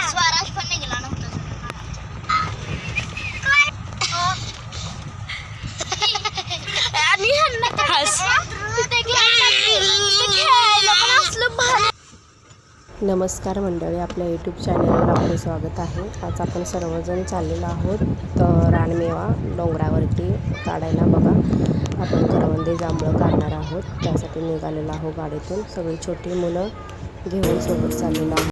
स्वराज पण निघाला नव्हता. नमस्कार मंडळी, आपल्या यूट्यूब चॅनलवर आपले स्वागत आहे. आज आपण सर्वजण चाललेलो आहोत तर रानमेवा डोंगरावरती काढायला. बघा, आपण करवंदे जांभळं काढणार आहोत, त्यासाठी निघालेलो आहोत गाडीतून. सगळी छोटी मुलं घेऊन सोबत चाललेलो आहोत.